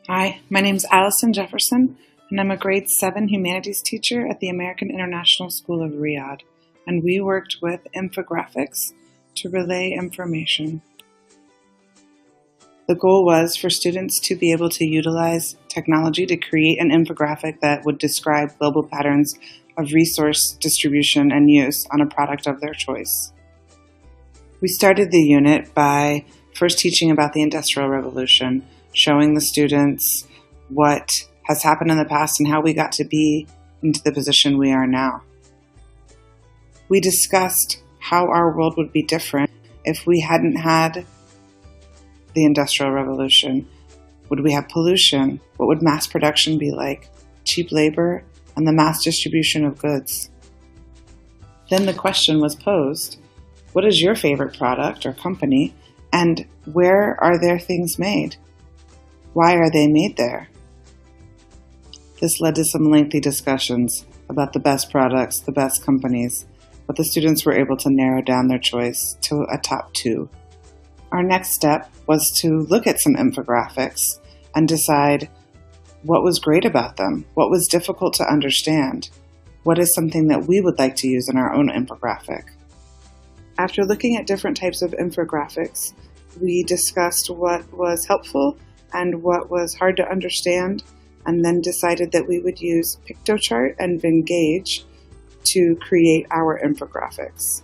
Hi, my name is Allison Jefferson, and I'm a grade 7 humanities teacher at the American International School of Riyadh, and we worked with Infographics to relay information. The goal was for students to be able to utilize technology to create an infographic that would describe global patterns of resource distribution and use on a product of their choice. We started the unit by first teaching about the Industrial Revolution, showing the students what has happened in the past and how we got to be into the position we are now. We discussed how our world would be different if we hadn't had the Industrial Revolution. Would we have pollution? What would mass production be like? Cheap labor and the mass distribution of goods. Then the question was posed, what is your favorite product or company, and where are their things made? Why are they made there? This led to some lengthy discussions about the best products, the best companies, but the students were able to narrow down their choice to a top 2. Our next step was to look at some infographics and decide what was great about them, what was difficult to understand, what is something that we would like to use in our own infographic. After looking at different types of infographics, we discussed what was helpful and what was hard to understand, and then decided that we would use Pictochart and Vengage to create our infographics.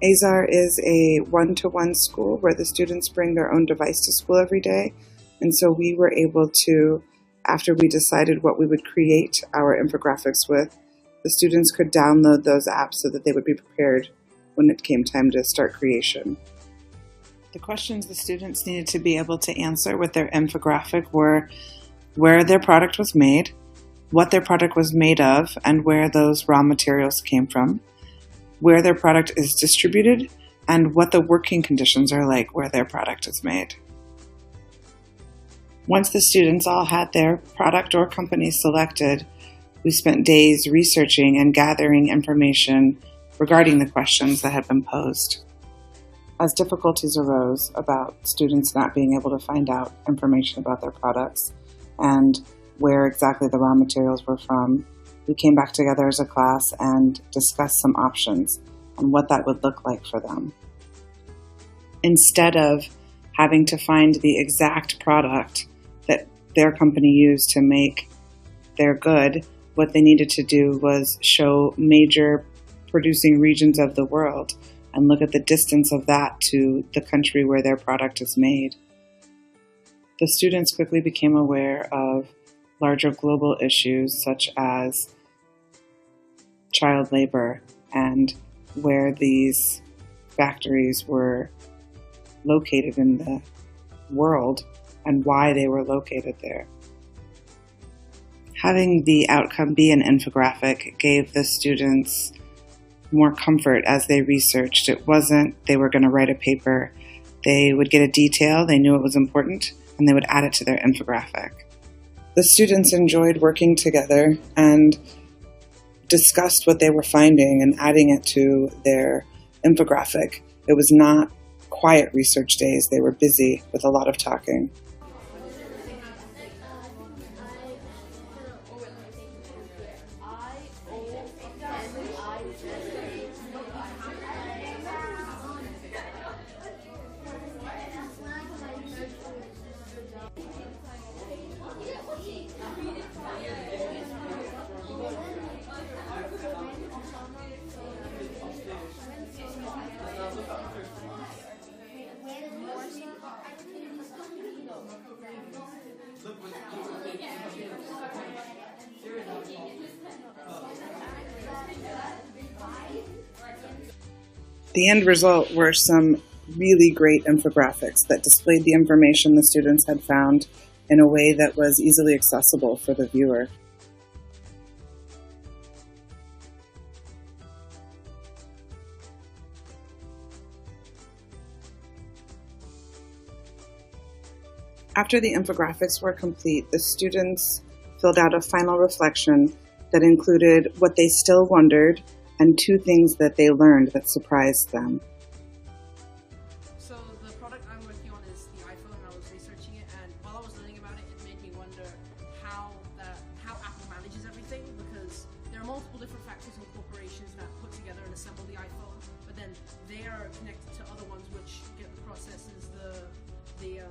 Azar is a one-to-one school where the students bring their own device to school every day, and so we were able to, after we decided what we would create our infographics with, the students could download those apps so that they would be prepared when it came time to start creation. The questions the students needed to be able to answer with their infographic were where their product was made, what their product was made of, and where those raw materials came from, where their product is distributed, and what the working conditions are like where their product is made. Once the students all had their product or company selected, we spent days researching and gathering information regarding the questions that had been posed. As difficulties arose about students not being able to find out information about their products and where exactly the raw materials were from, we came back together as a class and discussed some options and what that would look like for them. Instead of having to find the exact product that their company used to make their good, what they needed to do was show major producing regions of the world and look at the distance of that to the country where their product is made. The students quickly became aware of larger global issues such as child labor and where these factories were located in the world and why they were located there. Having the outcome be an infographic gave the students more comfort as they researched. It wasn't they were going to write a paper. They would get a detail, they knew it was important, and they would add it to their infographic. The students enjoyed working together and discussed what they were finding and adding it to their infographic. It was not quiet research days. They were busy with a lot of talking. The end result were some really great infographics that displayed the information the students had found in a way that was easily accessible for the viewer. After the infographics were complete, the students filled out a final reflection that included what they still wondered and 2 things that they learned that surprised them. So the product I'm working on is the iPhone, and I was researching it, and while I was learning about it, it made me assemble the iPhone, but then they are connected to other ones which get the processors, the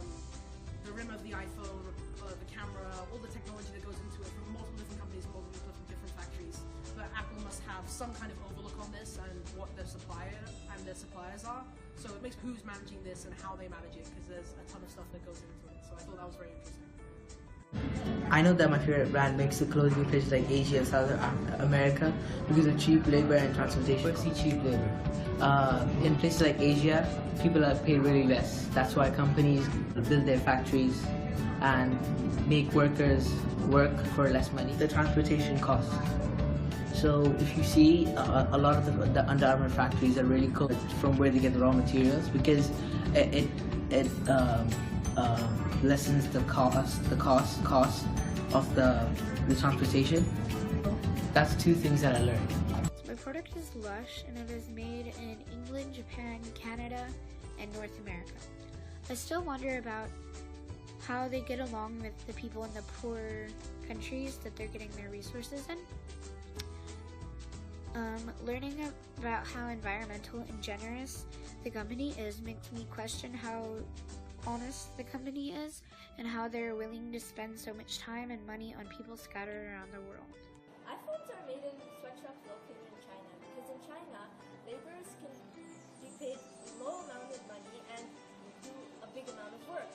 rim of the iPhone, the camera, all the technology that goes into it from multiple different companies, multiple different factories. But Apple must have some kind of overlook on this and what their supplier and their suppliers are. So it makes who's managing this and how they manage it, because there's a ton of stuff that goes into it. So I thought that was very interesting. I know that my favorite brand makes the clothing in places like Asia and South America because of cheap labor and transportation. Firstly, cheap labor. In places like Asia, people are paid really less. That's why companies build their factories and make workers work for less money. The transportation costs. So if you see, a lot of the Under Armour factories are really cool from where they get the raw materials, because it lessens the cost of the transportation. That's two things that I learned. My product is Lush, and it is made in England, Japan, Canada, and North America. I still wonder about how they get along with the people in the poor countries that they're getting their resources in. Learning about how environmental and generous the company is makes me question how honest the company is and how they're willing to spend so much time and money on people scattered around the world. iPhones are made in sweatshops located in China because in China, laborers can be paid low amount of money and do a big amount of work.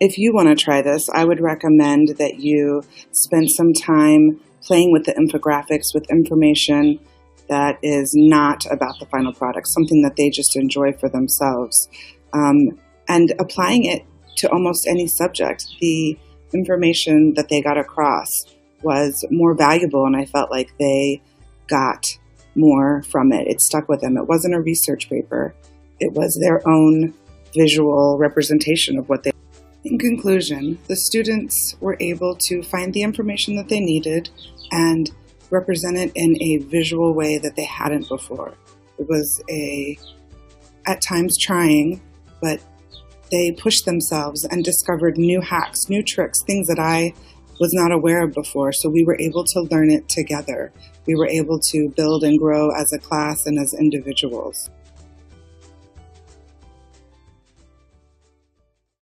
If you want to try this, I would recommend that you spend some time playing with the infographics with information that is not about the final product, something that they just enjoy for themselves, and applying it to almost any subject. The information that they got across was more valuable, and I felt like they got more from it. It stuck with them. It wasn't a research paper. It was their own visual representation of what they. In conclusion, the students were able to find the information that they needed and represent it in a visual way that they hadn't before. It was at times trying, but they pushed themselves and discovered new hacks, new tricks, things that I was not aware of before. So we were able to learn it together. We were able to build and grow as a class and as individuals.